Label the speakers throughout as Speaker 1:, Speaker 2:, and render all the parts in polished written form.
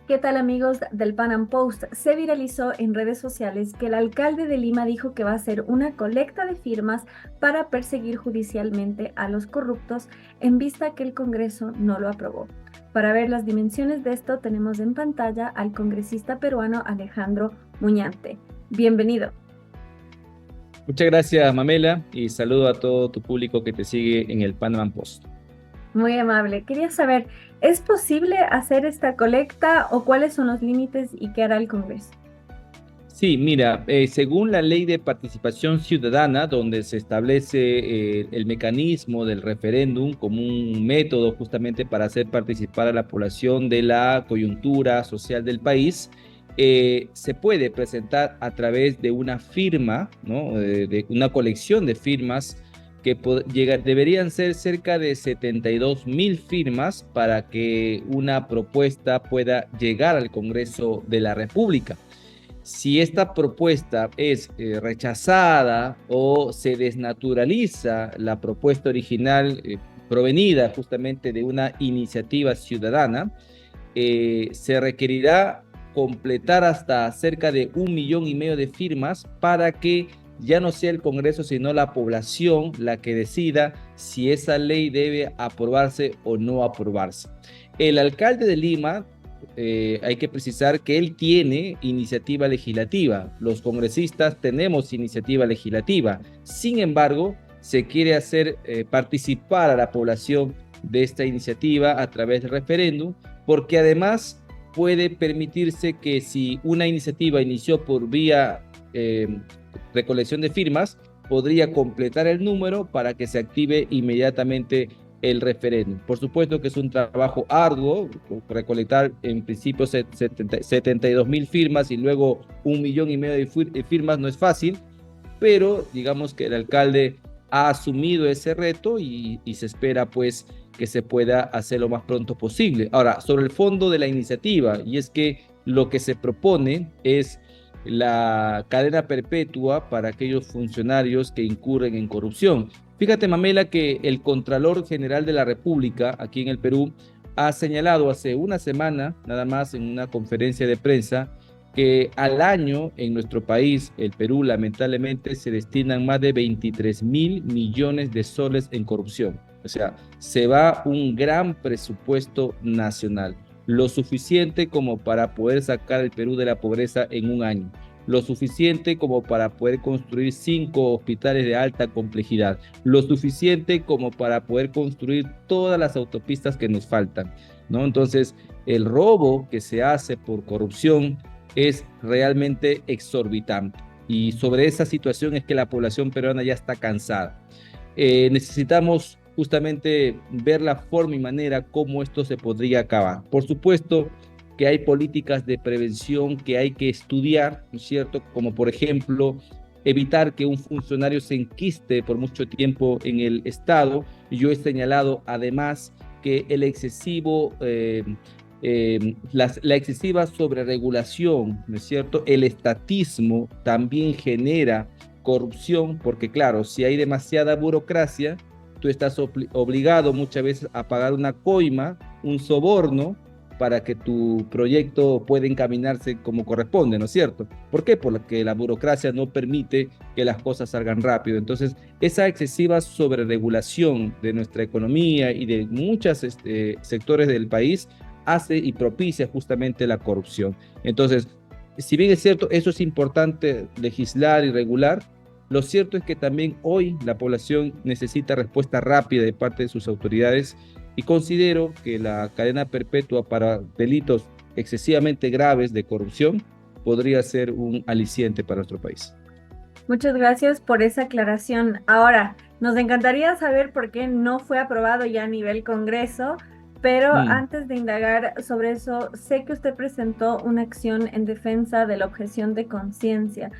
Speaker 1: ¿Qué tal amigos del Pan Am Post? Se viralizó en redes sociales que el alcalde de Lima dijo que va a hacer una colecta de firmas para perseguir judicialmente a los corruptos en vista que el Congreso no lo aprobó. Para ver las dimensiones de esto tenemos en pantalla al congresista peruano Alejandro Muñante. Bienvenido.
Speaker 2: Muchas gracias, Mamela, y saludo a todo tu público que te sigue en el Panama Post.
Speaker 1: Muy amable. Quería saber, ¿es posible hacer esta colecta o cuáles son los límites y qué hará el Congreso?
Speaker 2: Sí, mira, según la Ley de Participación Ciudadana, donde se establece el mecanismo del referéndum como un método justamente para hacer participar a la población de la coyuntura social del país, se puede presentar a través de una firma, ¿no? De una colección de firmas que deberían ser cerca de 72.000 firmas para que una propuesta pueda llegar al Congreso de la República. Si esta propuesta es rechazada o se desnaturaliza la propuesta original provenida justamente de una iniciativa ciudadana, se requerirá completar hasta cerca de 1,5 millones de firmas para que ya no sea el Congreso, sino la población la que decida si esa ley debe aprobarse o no aprobarse. El alcalde de Lima, hay que precisar que él tiene iniciativa legislativa. Los congresistas tenemos iniciativa legislativa. Sin embargo, se quiere hacer participar a la población de esta iniciativa a través del referéndum, porque además puede permitirse que si una iniciativa inició por vía recolección de firmas, podría completar el número para que se active inmediatamente el referéndum. Por supuesto que es un trabajo arduo, recolectar en principio 72.000 firmas y luego 1,5 millones de firmas no es fácil, pero digamos que el alcalde ha asumido ese reto y se espera pues que se pueda hacer lo más pronto posible. Ahora, sobre el fondo de la iniciativa, y es que lo que se propone es la cadena perpetua para aquellos funcionarios que incurren en corrupción. Fíjate, Mamela, que el Contralor General de la República, aquí en el Perú, ha señalado hace una semana, nada más en una conferencia de prensa, que al año en nuestro país, el Perú, lamentablemente, se destinan más de 23.000 millones de soles en corrupción. O sea, se va un gran presupuesto nacional, lo suficiente como para poder sacar al Perú de la pobreza en un año, lo suficiente como para poder construir 5 hospitales de alta complejidad, lo suficiente como para poder construir todas las autopistas que nos faltan, ¿no? Entonces, el robo que se hace por corrupción es realmente exorbitante. Y sobre esa situación es que la población peruana ya está cansada. Necesitamos justamente ver la forma y manera cómo esto se podría acabar. Por supuesto que hay políticas de prevención que hay que estudiar, ¿no es cierto? Como por ejemplo, evitar que un funcionario se enquiste por mucho tiempo en el Estado. Yo he señalado además que el excesivo la excesiva sobreregulación, ¿no es cierto? El estatismo también genera corrupción, porque claro, si hay demasiada burocracia, tú estás obligado muchas veces a pagar una coima, un soborno, para que tu proyecto pueda encaminarse como corresponde, ¿no es cierto? ¿Por qué? Porque la burocracia no permite que las cosas salgan rápido. Entonces, esa excesiva sobreregulación de nuestra economía y de muchos sectores del país hace y propicia justamente la corrupción. Entonces, si bien es cierto, eso es importante legislar y regular, lo cierto es que también hoy la población necesita respuesta rápida de parte de sus autoridades y considero que la cadena perpetua para delitos excesivamente graves de corrupción podría ser un aliciente para nuestro país.
Speaker 1: Muchas gracias por esa aclaración. Ahora, nos encantaría saber por qué no fue aprobado ya a nivel Congreso, pero
Speaker 2: Mm,
Speaker 1: antes de indagar sobre eso, sé que usted presentó una acción en defensa de la objeción de conciencia.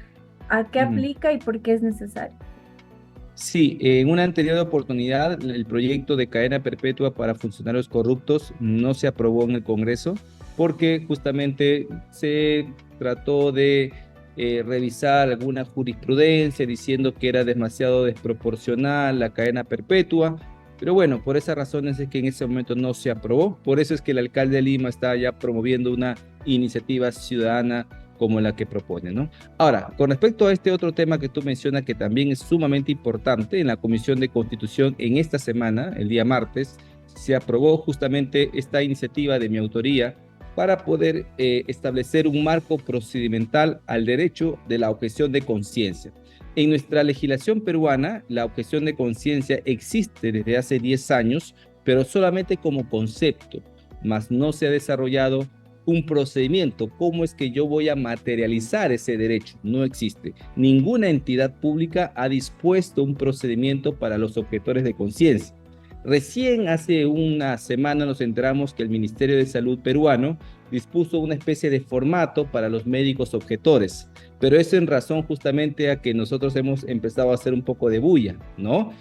Speaker 1: ¿A qué
Speaker 2: mm.
Speaker 1: aplica y por qué es necesario?
Speaker 2: Sí, en una anterior oportunidad, el proyecto de cadena perpetua para funcionarios corruptos no se aprobó en el Congreso porque justamente se trató de revisar alguna jurisprudencia diciendo que era demasiado desproporcional la cadena perpetua. Pero bueno, por esas razones es que en ese momento no se aprobó. Por eso es que el alcalde de Lima está ya promoviendo una iniciativa ciudadana como la que propone, ¿no? Ahora, con respecto a este otro tema que tú mencionas, que también es sumamente importante, en la Comisión de Constitución en esta semana, el día martes, se aprobó justamente esta iniciativa de mi autoría para poder establecer un marco procedimental al derecho de la objeción de conciencia. En nuestra legislación peruana, la objeción de conciencia existe desde hace 10 años, pero solamente como concepto, mas no se ha desarrollado un procedimiento. ¿Cómo es que yo voy a materializar ese derecho? No existe. Ninguna entidad pública ha dispuesto un procedimiento para los objetores de conciencia. Recién hace una semana nos enteramos que el Ministerio de Salud peruano dispuso una especie de formato para los médicos objetores, pero eso en razón justamente a que nosotros hemos empezado a hacer un poco de bulla, ¿no?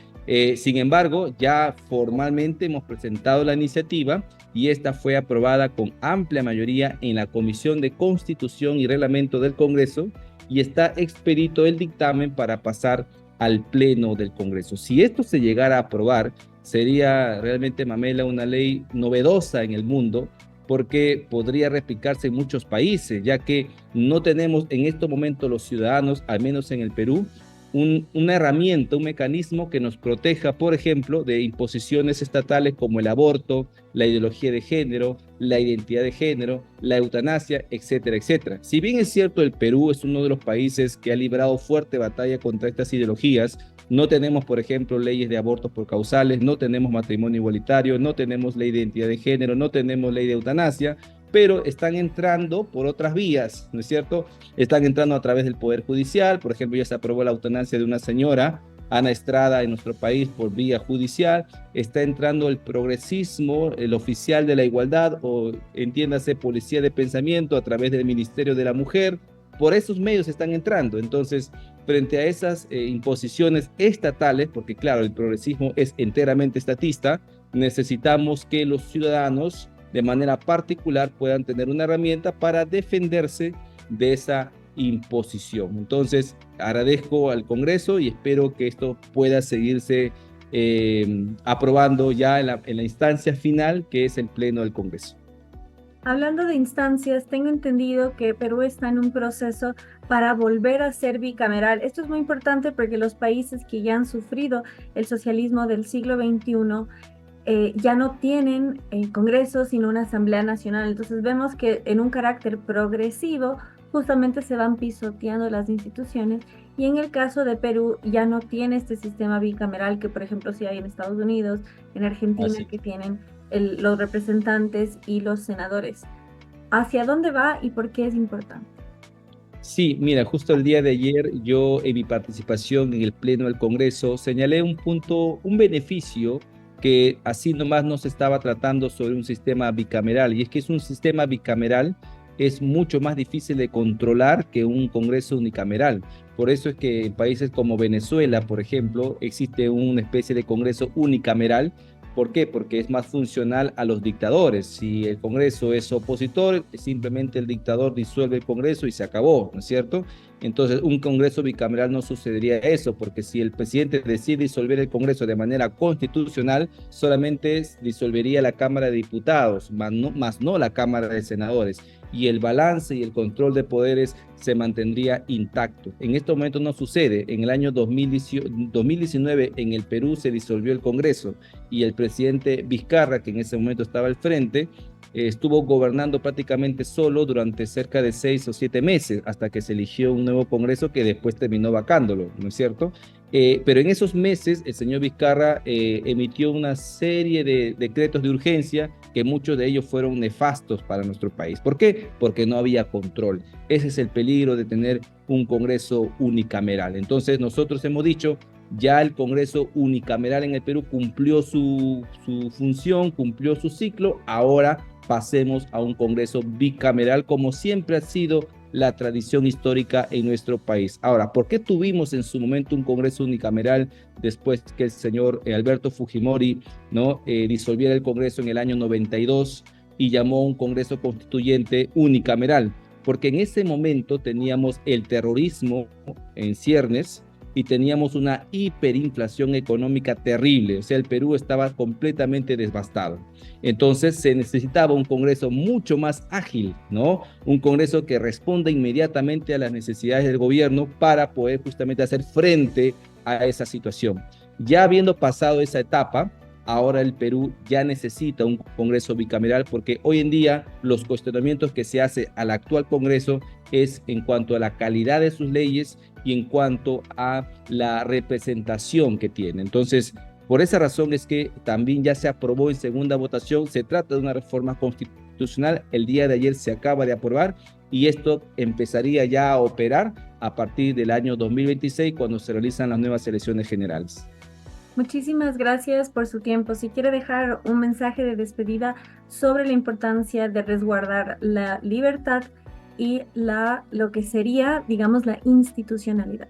Speaker 2: Sin embargo, ya formalmente hemos presentado la iniciativa y esta fue aprobada con amplia mayoría en la Comisión de Constitución y Reglamento del Congreso y está expedito el dictamen para pasar al Pleno del Congreso. Si esto se llegara a aprobar, sería realmente, Mamela, una ley novedosa en el mundo, porque podría replicarse en muchos países, ya que no tenemos en estos momentos los ciudadanos, al menos en el Perú, una herramienta, un mecanismo que nos proteja, por ejemplo, de imposiciones estatales como el aborto, la ideología de género, la identidad de género, la eutanasia, etcétera, etcétera. Si bien es cierto, el Perú es uno de los países que ha librado fuerte batalla contra estas ideologías, no tenemos, por ejemplo, leyes de abortos por causales, no tenemos matrimonio igualitario, no tenemos ley de identidad de género, no tenemos ley de eutanasia, pero están entrando por otras vías, ¿no es cierto? Están entrando a través del Poder Judicial. Por ejemplo, ya se aprobó la eutanasia de una señora, Ana Estrada, en nuestro país por vía judicial. Está entrando el progresismo, el oficial de la igualdad, o entiéndase, policía de pensamiento, a través del Ministerio de la Mujer. Por esos medios están entrando. Entonces, frente a esas imposiciones estatales, porque claro, el progresismo es enteramente estatista, necesitamos que los ciudadanos de manera particular puedan tener una herramienta para defenderse de esa imposición. Entonces, agradezco al Congreso y espero que esto pueda seguirse aprobando ya en la instancia final, que es el Pleno del Congreso.
Speaker 1: Hablando de instancias, tengo entendido que Perú está en un proceso para volver a ser bicameral. Esto es muy importante porque los países que ya han sufrido el socialismo del siglo XXI ya no tienen Congreso, sino una Asamblea Nacional. Entonces vemos que en un carácter progresivo justamente se van pisoteando las instituciones, y en el caso de Perú ya no tiene este sistema bicameral que, por ejemplo, sí hay en Estados Unidos, en Argentina, que tienen los representantes y los senadores. ¿Hacia dónde va y por qué es importante?
Speaker 2: Sí, mira, justo el día de ayer yo en mi participación en el Pleno del Congreso señalé un punto, un beneficio que así nomás no se estaba tratando sobre un sistema bicameral, y es que es un sistema bicameral es mucho más difícil de controlar que un Congreso unicameral. Por eso es que en países como Venezuela, por ejemplo, existe una especie de Congreso unicameral. ¿Por qué? Porque es más funcional a los dictadores. Si el Congreso es opositor, simplemente el dictador disuelve el Congreso y se acabó, ¿no es cierto? Entonces, un Congreso bicameral no sucedería eso, porque si el presidente decide disolver el Congreso de manera constitucional, solamente disolvería la Cámara de Diputados, más no la Cámara de Senadores, y el balance y el control de poderes se mantendría intacto. En este momento no sucede. En el año 2019 en el Perú se disolvió el Congreso y el presidente Vizcarra, que en ese momento estaba al frente, estuvo gobernando prácticamente solo durante cerca de 6 o 7 meses, hasta que se eligió un nuevo Congreso que después terminó vacándolo, ¿no es cierto? Pero en esos meses el señor Vizcarra emitió una serie de decretos de urgencia, que muchos de ellos fueron nefastos para nuestro país. ¿Por qué? Porque no había control. Ese es el peligro de tener un Congreso unicameral. Entonces nosotros hemos dicho, ya el Congreso unicameral en el Perú cumplió su función, cumplió su ciclo, ahora pasemos a un Congreso bicameral, como siempre ha sido la tradición histórica en nuestro país. Ahora, ¿por qué tuvimos en su momento un Congreso unicameral después que el señor Alberto Fujimori disolviera el Congreso en el año 92 y llamó a un Congreso constituyente unicameral? Porque en ese momento teníamos el terrorismo en ciernes, y teníamos una hiperinflación económica terrible, o sea, el Perú estaba completamente devastado. Entonces se necesitaba un Congreso mucho más ágil, ¿no? Un Congreso que responda inmediatamente a las necesidades del gobierno para poder justamente hacer frente a esa situación. Ya habiendo pasado esa etapa, ahora el Perú ya necesita un Congreso bicameral porque hoy en día los cuestionamientos que se hace al actual Congreso es en cuanto a la calidad de sus leyes y en cuanto a la representación que tiene. Entonces, por esa razón es que también ya se aprobó en segunda votación. Se trata de una reforma constitucional. El día de ayer se acaba de aprobar y esto empezaría ya a operar a partir del año 2026 cuando se realizan las nuevas elecciones generales.
Speaker 1: Muchísimas gracias por su tiempo. Si quiere dejar un mensaje de despedida sobre la importancia de resguardar la libertad y lo que sería, digamos, la institucionalidad.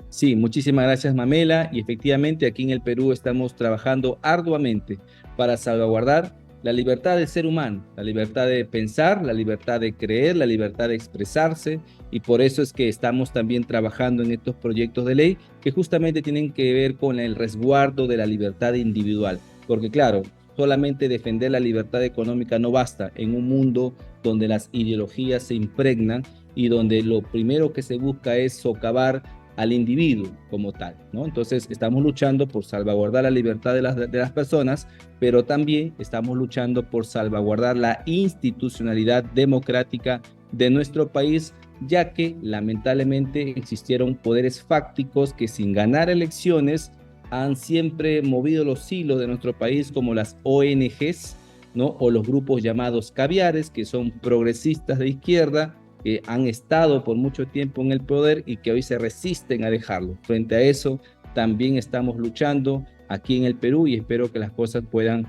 Speaker 2: Sí, muchísimas gracias, Mamela. Y efectivamente aquí en el Perú estamos trabajando arduamente para salvaguardar la libertad del ser humano, la libertad de pensar, la libertad de creer, la libertad de expresarse. Y por eso es que estamos también trabajando en estos proyectos de ley que justamente tienen que ver con el resguardo de la libertad individual. Porque claro, solamente defender la libertad económica no basta en un mundo donde las ideologías se impregnan y donde lo primero que se busca es socavar al individuo como tal, ¿no? Entonces estamos luchando por salvaguardar la libertad de las personas, pero también estamos luchando por salvaguardar la institucionalidad democrática de nuestro país, ya que lamentablemente existieron poderes fácticos que sin ganar elecciones han siempre movido los hilos de nuestro país, como las ONGs, ¿no? O los grupos llamados caviares, que son progresistas de izquierda, que han estado por mucho tiempo en el poder y que hoy se resisten a dejarlo. Frente a eso, también estamos luchando aquí en el Perú y espero que las cosas puedan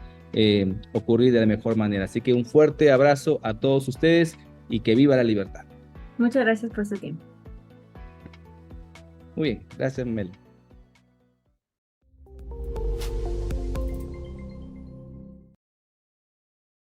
Speaker 2: ocurrir de la mejor manera. Así que un fuerte abrazo a todos ustedes y que viva la libertad.
Speaker 1: Muchas gracias por su tiempo.
Speaker 2: Muy bien, gracias, Mel.